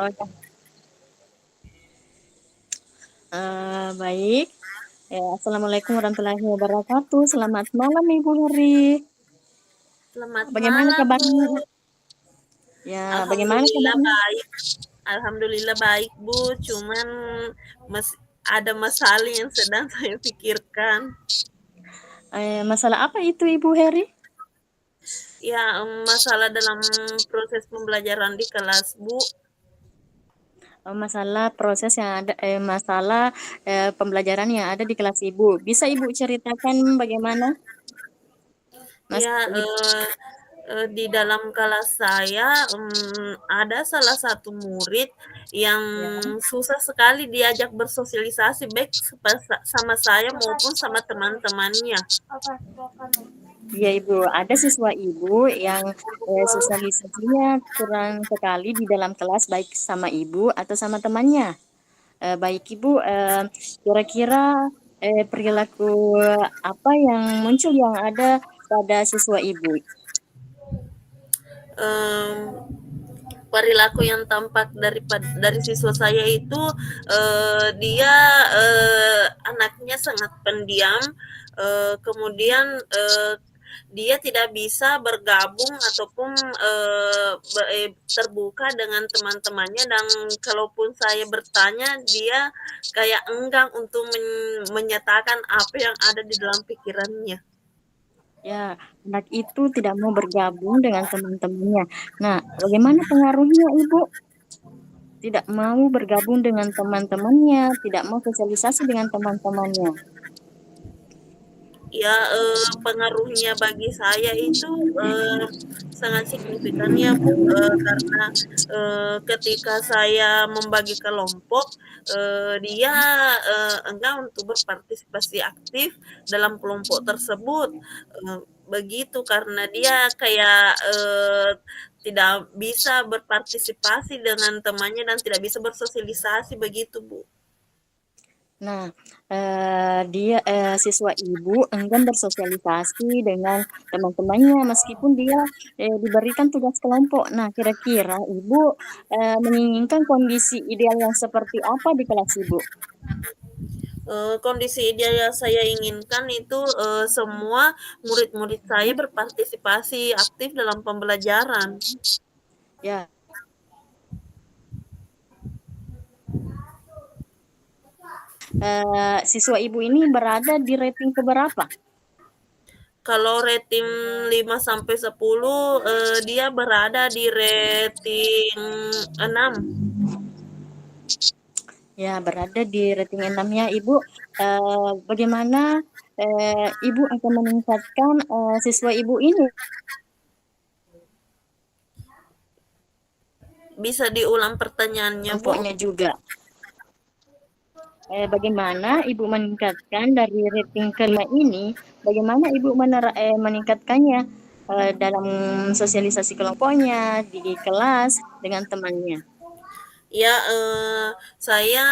Oke, baik. Ya, assalamualaikum warahmatullahi wabarakatuh. Selamat malam Ibu Heri. Selamat Bagaimana malam, Bu. kabarnya? Ya, bagaimana Alhamdulillah kabarnya? baik. Alhamdulillah baik, Bu. Cuman ada masalah yang sedang saya pikirkan. Masalah apa itu Ibu Heri? Ya, masalah dalam proses pembelajaran di kelas, Bu. Masalah proses yang ada, masalah pembelajaran yang ada di kelas Ibu. Bisa Ibu ceritakan bagaimana Ya, masalah itu? di dalam kelas saya ada salah satu murid yang Ya. susah sekali diajak bersosialisasi baik sama saya maupun sama teman-temannya. Iya Ibu, ada siswa Ibu yang sosialisasinya kurang sekali di dalam kelas baik sama Ibu atau sama temannya. Baik Ibu, kira-kira perilaku apa yang muncul yang ada pada siswa Ibu? Em, Perilaku yang tampak dari siswa saya itu dia anaknya sangat pendiam, kemudian dia tidak bisa bergabung ataupun terbuka dengan teman-temannya, dan kalaupun saya bertanya dia kayak enggan untuk menyatakan apa yang ada di dalam pikirannya. Ya, anak itu tidak mau bergabung dengan teman-temannya. Nah, bagaimana pengaruhnya Ibu? Tidak mau bergabung dengan teman-temannya, tidak mau sosialisasi dengan teman-temannya. Ya, pengaruhnya bagi saya itu sangat signifikan ya, Bu, karena ketika saya membagi kelompok, dia enggan untuk berpartisipasi aktif dalam kelompok tersebut, begitu karena dia kayak tidak bisa berpartisipasi dengan temannya dan tidak bisa bersosialisasi begitu, Bu. Nah, siswa Ibu enggan bersosialisasi dengan teman-temannya meskipun dia diberikan tugas kelompok. Nah, kira-kira Ibu menginginkan kondisi ideal yang seperti apa di kelas Ibu? Kondisi ideal yang saya inginkan itu semua murid-murid saya berpartisipasi aktif dalam pembelajaran. Ya, siswa Ibu ini berada di rating keberapa? Kalau rating 5 sampai 10, dia berada di rating 6. Ya, berada di rating 6 ya, Ibu. Bagaimana Ibu akan meningkatkan siswa Ibu ini Bisa diulang pertanyaannya, Bu? kelompoknya juga? Bagaimana Ibu meningkatkan dari rating kelima ini? Bagaimana Ibu meningkatkannya dalam sosialisasi kelompoknya di kelas dengan temannya? Ya, saya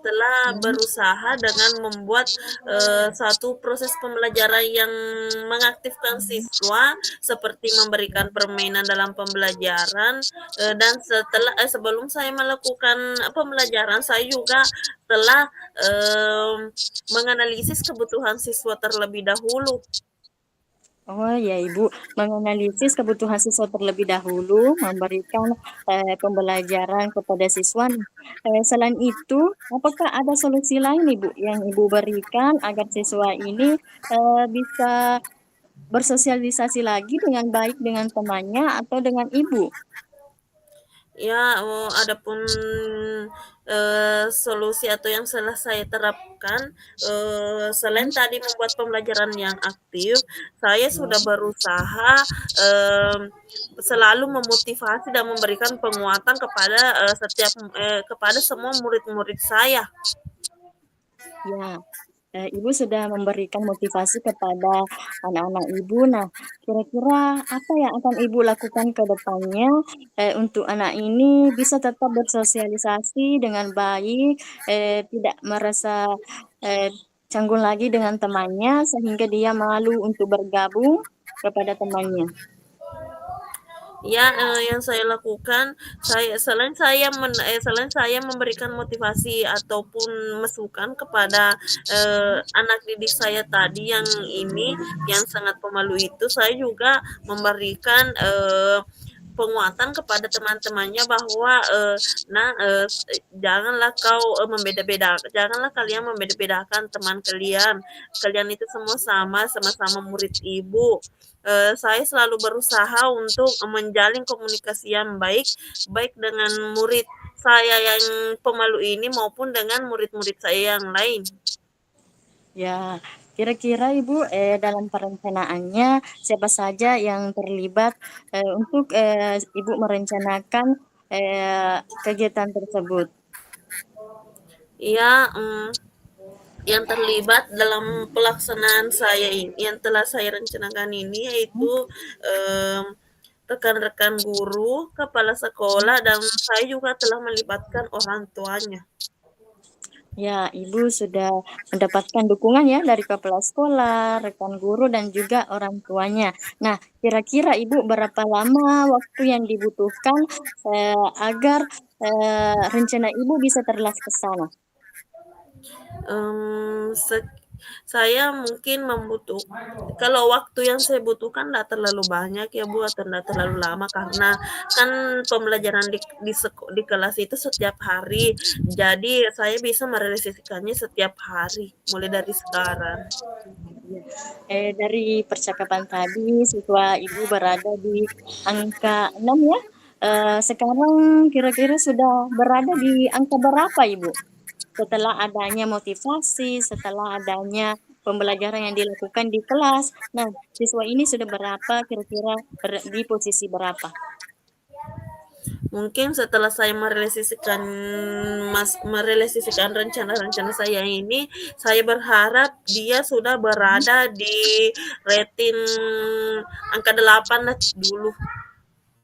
telah berusaha dengan membuat satu proses pembelajaran yang mengaktifkan siswa, seperti memberikan permainan dalam pembelajaran, dan sebelum saya melakukan pembelajaran, saya juga telah menganalisis kebutuhan siswa terlebih dahulu. Oh ya Ibu, menganalisis kebutuhan siswa terlebih dahulu, memberikan pembelajaran kepada siswa. Selain itu, apakah ada solusi lain Ibu yang Ibu berikan agar siswa ini bisa bersosialisasi lagi dengan baik dengan temannya atau dengan Ibu? Ya, adapun solusi atau yang telah saya terapkan, selain tadi membuat pembelajaran yang aktif, saya sudah berusaha selalu memotivasi dan memberikan penguatan kepada kepada semua murid-murid saya. Ya, Ibu sudah memberikan motivasi kepada anak-anak Ibu. Nah, kira-kira apa yang akan Ibu lakukan ke depannya untuk anak ini bisa tetap bersosialisasi dengan baik, tidak merasa eh, canggung lagi dengan temannya sehingga dia malu untuk bergabung kepada temannya. Ya, yang saya lakukan, selain saya memberikan motivasi ataupun masukan kepada, anak didik saya tadi yang ini, yang sangat pemalu itu, saya juga memberikan, penguatan kepada teman-temannya bahwa, "Nah, janganlah kalian membeda-bedakan teman kalian. Kalian itu semua sama, sama-sama murid ibu." Saya selalu berusaha untuk menjalin komunikasi yang baik, baik dengan murid saya yang pemalu ini maupun dengan murid-murid saya yang lain. Ya, kira-kira Ibu, dalam perencanaannya siapa saja yang terlibat, untuk, Ibu merencanakan, kegiatan tersebut? Iya, yang terlibat dalam pelaksanaan saya ini yang telah saya rencanakan ini yaitu, mmm, rekan-rekan guru, kepala sekolah, dan saya juga telah melibatkan orang tuanya. Ya, Ibu sudah mendapatkan dukungan ya dari kepala sekolah, rekan guru, dan juga orang tuanya. Nah, kira-kira Ibu berapa lama waktu yang dibutuhkan, agar, rencana Ibu bisa terlaksana? Mmm, sek saya mungkin kalau waktu yang saya butuhkan nggak terlalu banyak ya, Bu, atau nggak terlalu lama karena kan pembelajaran di kelas itu setiap hari. Jadi saya bisa merealisasikannya setiap hari, mulai dari sekarang. Iya. Dari percakapan tadi siswa Ibu berada di angka 6 ya. Sekarang kira-kira sudah berada di angka berapa Ibu? Setelah adanya motivasi, setelah adanya pembelajaran yang dilakukan di kelas. Nah, siswa ini sudah berapa kira-kira di posisi berapa? Mungkin setelah saya merealisasikan rencana-rencana saya ini, saya berharap dia sudah berada di rating angka 8 lah dulu.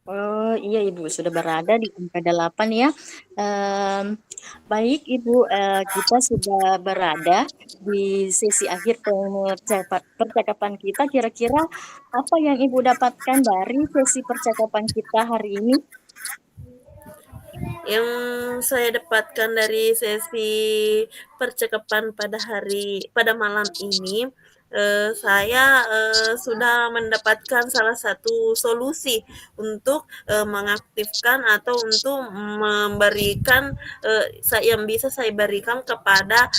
Oh iya Ibu, sudah berada di angka 8 ya. Mmm, Baik Ibu, kita sudah berada di sesi akhir percakapan kita. Kira-kira apa yang Ibu dapatkan dari sesi percakapan kita hari ini? Yang saya dapatkan dari sesi percakapan pada malam ini, saya, sudah mendapatkan salah satu solusi untuk, mengaktifkan atau untuk memberikan, yang bisa saya berikan kepada,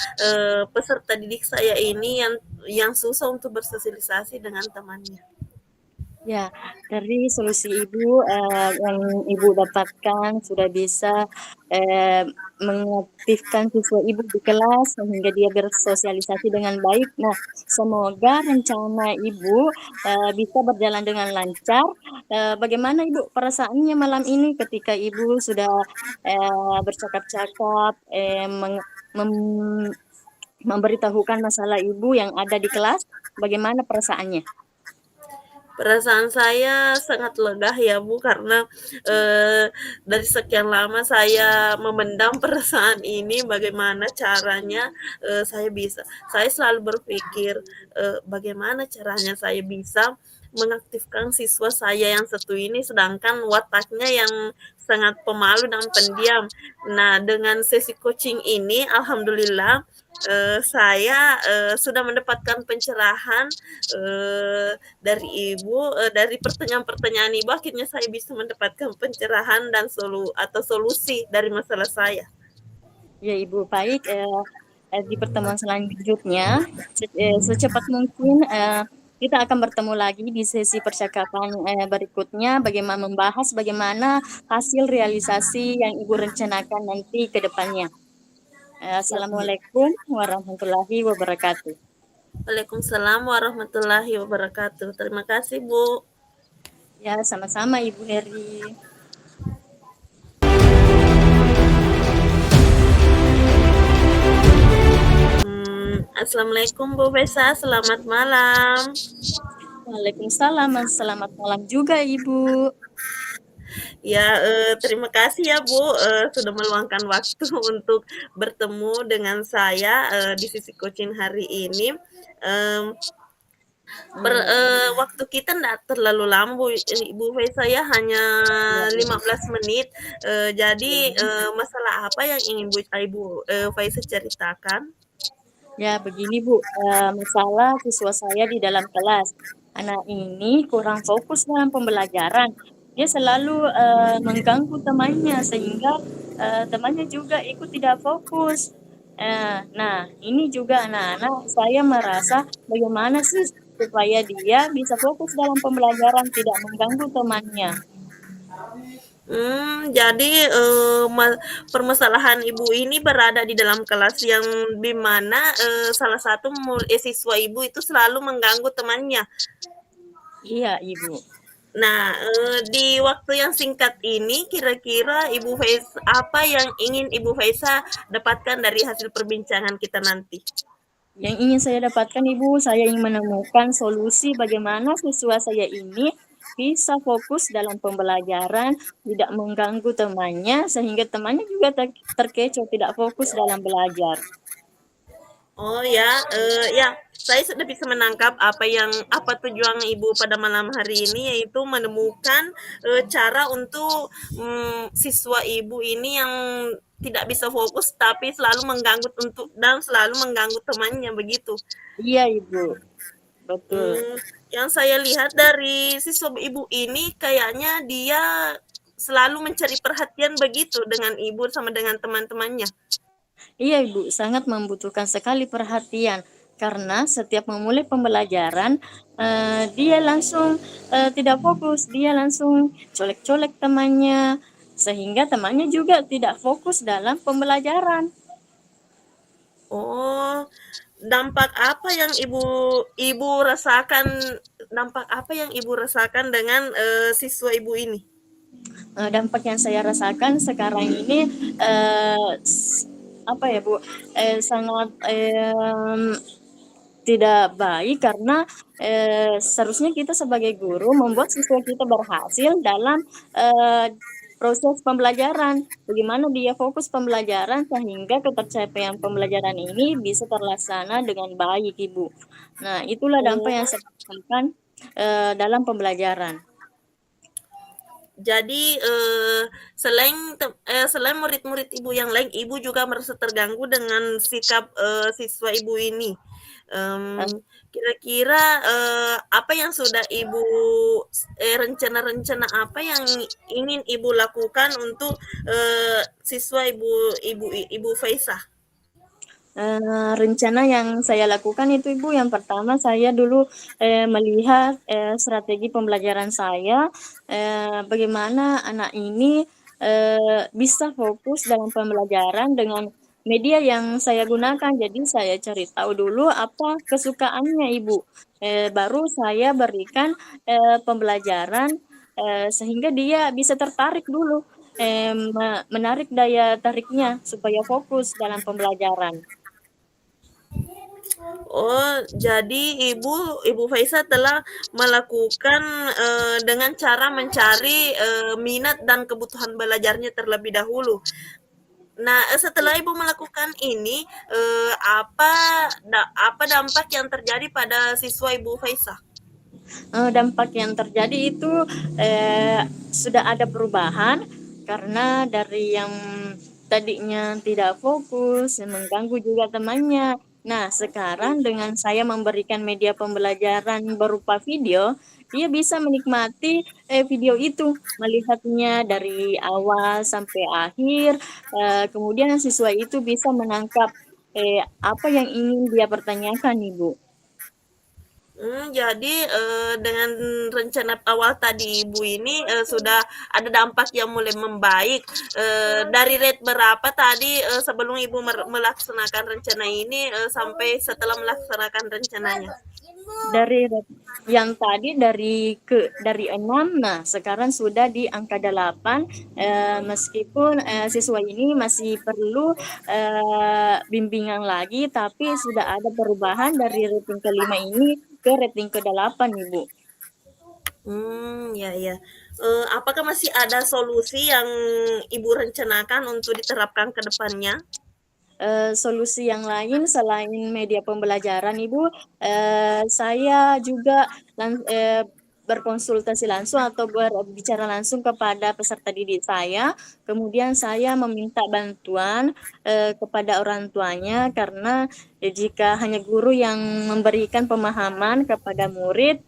peserta didik saya ini yang susah untuk bersosialisasi dengan temannya. Ya, dari solusi Ibu, yang Ibu dapatkan sudah bisa, mengaktifkan siswa Ibu di kelas sehingga dia bersosialisasi dengan baik. Nah, semoga rencana Ibu, bisa berjalan dengan lancar. Bagaimana Ibu perasaannya malam ini ketika Ibu sudah, bercakap-cakap, mem memberitahukan masalah Ibu yang ada di kelas, bagaimana perasaannya? Perasaan saya sangat lega ya, Bu, karena, dari sekian lama saya memendam perasaan ini, bagaimana caranya, saya selalu berpikir, bagaimana caranya saya bisa mengaktifkan siswa saya yang satu ini, sedangkan wataknya yang sangat pemalu dan pendiam. Nah, dengan sesi coaching ini alhamdulillah, saya, sudah mendapatkan pencerahan, dari Ibu, dari pertanyaan-pertanyaan Ibu akhirnya saya bisa mendapatkan pencerahan dan solusi dari masalah saya. Ya Ibu, baik, di pertemuan selanjutnya, secepat mungkin, kita akan bertemu lagi di sesi percakapan, berikutnya, membahas bagaimana hasil realisasi yang Ibu rencanakan nanti ke depannya. Siap, Bu. Assalamualaikum warahmatullahi wabarakatuh. Waalaikumsalam warahmatullahi wabarakatuh. Terima kasih, Bu. Ya, sama-sama Ibu Heri. Assalamualaikum Bu Fesa, selamat malam. Waalaikumsalam, selamat malam juga Ibu. Ya, terima kasih ya Bu, sudah meluangkan waktu untuk bertemu dengan saya, di sisi coaching hari ini. Mmm Iya, Waktu kita ndak terlalu lama Ibu Faisal ya, hanya iya, iya, 15 menit, jadi, iya. masalah apa yang ingin Ibu, Faisal ceritakan? Ya, begini Bu, masalah siswa saya di dalam kelas. Anak ini kurang fokus dalam pembelajaran. Dia selalu mengganggu temannya sehingga temannya juga ikut tidak fokus. Nah, ini juga anak-anak saya merasa bagaimana sih supaya dia bisa fokus dalam pembelajaran, tidak mengganggu temannya. Jadi, permasalahan Ibu ini berada di dalam kelas yang di mana, salah satu siswa Ibu itu selalu mengganggu temannya. Iya, Ibu. Nah, di waktu yang singkat ini kira-kira apa yang ingin Ibu Faisa dapatkan dari hasil perbincangan kita nanti? Yang ingin saya dapatkan, Ibu, saya ingin menemukan solusi bagaimana siswa saya ini bisa fokus dalam pembelajaran, tidak mengganggu temannya, sehingga temannya juga terkecoh, tidak fokus dalam belajar. Oh ya, ya, saya sudah bisa menangkap apa tujuan Ibu pada malam hari ini, yaitu menemukan, cara untuk, siswa Ibu ini yang tidak bisa fokus, tapi selalu mengganggu temannya, begitu? Iya, Ibu, betul. Yang saya lihat dari siswa Ibu ini kayaknya dia selalu mencari perhatian begitu dengan Ibu sama dengan teman-temannya. Iya, Ibu, sangat membutuhkan sekali perhatian karena setiap memulai pembelajaran, dia langsung tidak fokus, dia langsung colek-colek temannya, sehingga temannya juga tidak fokus dalam pembelajaran. Oh, dampak apa yang Ibu rasakan dampak apa yang Ibu rasakan dengan, siswa Ibu ini? Dampak yang saya rasakan sekarang ini, apa ya Bu, sangat tidak baik karena seharusnya kita sebagai guru membuat siswa kita berhasil dalam proses pembelajaran. Bagaimana dia fokus pembelajaran sehingga ketercapaian pembelajaran ini bisa terlaksana dengan baik, Ibu. Nah, itulah dampak yang Oh, saya rasakan dalam pembelajaran. jadi, selain murid-murid Ibu yang lain, Ibu juga merasa terganggu dengan sikap, siswa Ibu ini. Eh, Kira-kira, apa yang sudah rencana-rencana apa yang ingin Ibu lakukan untuk, siswa Ibu Faisah? Rencana yang saya lakukan itu Ibu, yang pertama saya dulu melihat strategi pembelajaran saya, bagaimana anak ini bisa fokus dalam pembelajaran dengan media yang saya gunakan. Jadi saya cari tahu dulu apa kesukaannya Ibu, baru saya berikan pembelajaran sehingga dia bisa tertarik dulu, menarik daya tariknya supaya fokus dalam pembelajaran. Oh, jadi Ibu Faisal telah melakukan, dengan cara mencari, minat dan kebutuhan belajarnya terlebih dahulu. Nah, setelah Ibu melakukan ini, apa dampak yang terjadi pada siswa Ibu Faisal? Dampak yang terjadi itu sudah ada perubahan karena dari yang tadinya tidak fokus, mengganggu juga temannya. Nah, sekarang dengan saya memberikan media pembelajaran berupa video, dia bisa menikmati video itu, melihatnya dari awal sampai akhir. Kemudian siswa itu bisa menangkap apa yang ingin dia pertanyakan, Ibu. Jadi, dengan rencana awal tadi Ibu ini, sudah ada dampak yang mulai membaik. Dari rate berapa tadi, sebelum Ibu melaksanakan rencana ini, sampai setelah melaksanakan rencananya? Dari yang tadi dari 6, nah sekarang sudah di angka 8, meskipun siswa ini masih perlu bimbingan lagi, tapi sudah ada perubahan dari rating ke-5 ini ke rating ke-8, Ibu. Ya ya. Apakah masih ada solusi yang Ibu rencanakan untuk diterapkan ke depannya? solusi yang lain selain media pembelajaran Ibu, saya juga berkonsultasi langsung atau berbicara langsung kepada peserta didik saya, kemudian saya meminta bantuan kepada orang tuanya karena jika hanya guru yang memberikan pemahaman kepada murid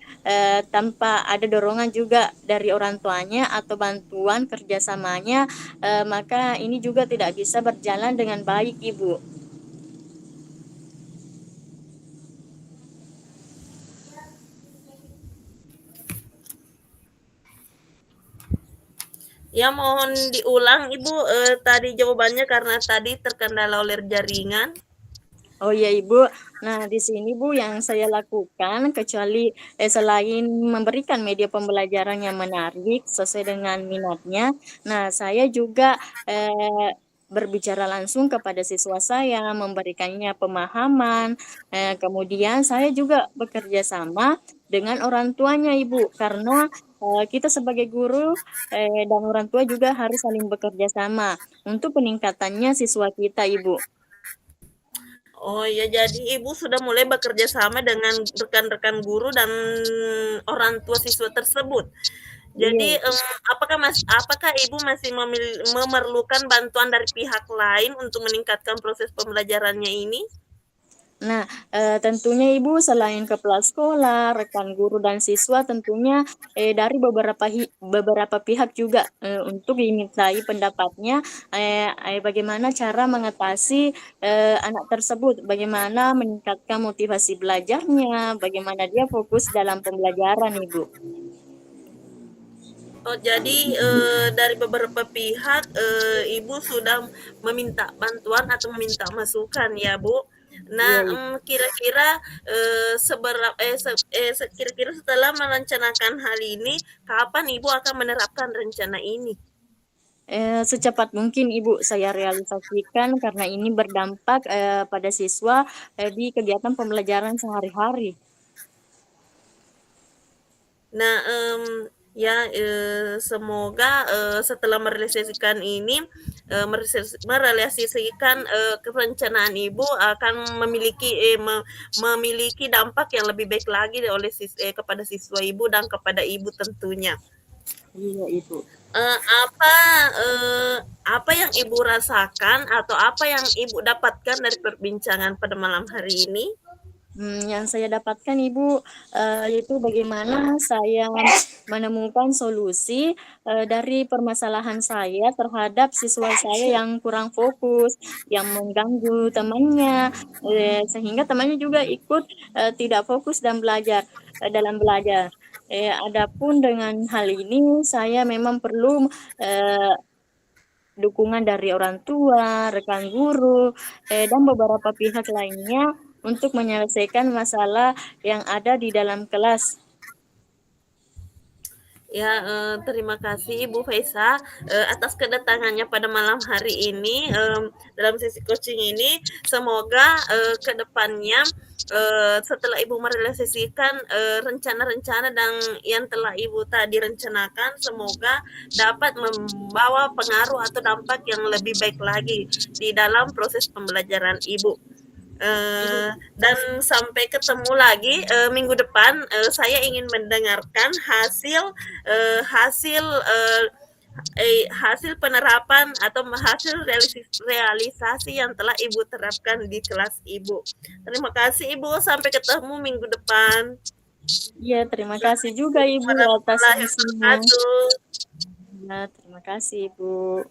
tanpa ada dorongan juga dari orang tuanya atau bantuan kerjasamanya, maka ini juga tidak bisa berjalan dengan baik, Ibu. Ya mohon diulang Ibu, tadi jawabannya karena tadi terkendala oleh jaringan. Oh iya Ibu, nah di sini Bu yang saya lakukan kecuali selain memberikan media pembelajaran yang menarik sesuai dengan minatnya, nah saya juga berbicara langsung kepada siswa saya, memberikannya pemahaman, kemudian saya juga bekerja sama dengan orang tuanya Ibu, karena kita sebagai guru dan orang tua juga harus saling bekerja sama untuk peningkatannya siswa kita Ibu. Oh ya, jadi Ibu sudah mulai bekerja sama dengan rekan-rekan guru dan orang tua siswa tersebut. Jadi, Iya. apakah Ibu masih memerlukan bantuan dari pihak lain untuk meningkatkan proses pembelajarannya ini? Nah, tentunya Ibu selain kepala sekolah, rekan guru dan siswa tentunya dari beberapa pihak juga untuk dimintai pendapatnya bagaimana cara mengatasi anak tersebut, bagaimana meningkatkan motivasi belajarnya, bagaimana dia fokus dalam pembelajaran, Ibu. Oh, jadi, dari beberapa pihak, Ibu sudah meminta bantuan atau meminta masukan ya, Bu? Nah, Iya, Ibu. kira-kira, kira-kira setelah merencanakan hal ini, kapan Ibu akan menerapkan rencana ini? Secepat mungkin Ibu saya realisasikan karena ini berdampak pada siswa di kegiatan pembelajaran sehari-hari. Nah, ya, semoga, setelah merealisasikan ini, merealisasikan, kerencanaan Ibu akan memiliki dampak yang lebih baik lagi oleh kepada siswa Ibu dan kepada Ibu tentunya. Iya, Ibu. Eee, apa, apa yang Ibu rasakan atau apa yang Ibu dapatkan dari perbincangan pada malam hari ini? Yang saya dapatkan Ibu, yaitu bagaimana saya menemukan solusi dari permasalahan saya terhadap siswa saya yang kurang fokus, yang mengganggu temannya, sehingga temannya juga ikut tidak fokus dalam belajar. Adapun dengan hal ini saya memang perlu eh, dukungan dari orang tua, rekan guru, dan beberapa pihak lainnya untuk menyelesaikan masalah yang ada di dalam kelas. Ya, terima kasih Ibu Faisa, atas kedatangannya pada malam hari ini, dalam sesi coaching ini. Semoga, ke depannya, setelah Ibu merealisasikan, rencana-rencana dan yang telah Ibu tadi rencanakan, semoga dapat membawa pengaruh atau dampak yang lebih baik lagi di dalam proses pembelajaran Ibu. Dan sampai ketemu lagi minggu depan. Saya ingin mendengarkan hasil hasil penerapan atau hasil realisasi yang telah Ibu terapkan di kelas Ibu. Terima kasih Ibu. Sampai ketemu minggu depan. Ya, terima kasih juga Ibu atas Warahmatullahi solusinya. wabarakatuh. Ya, terima kasih Ibu.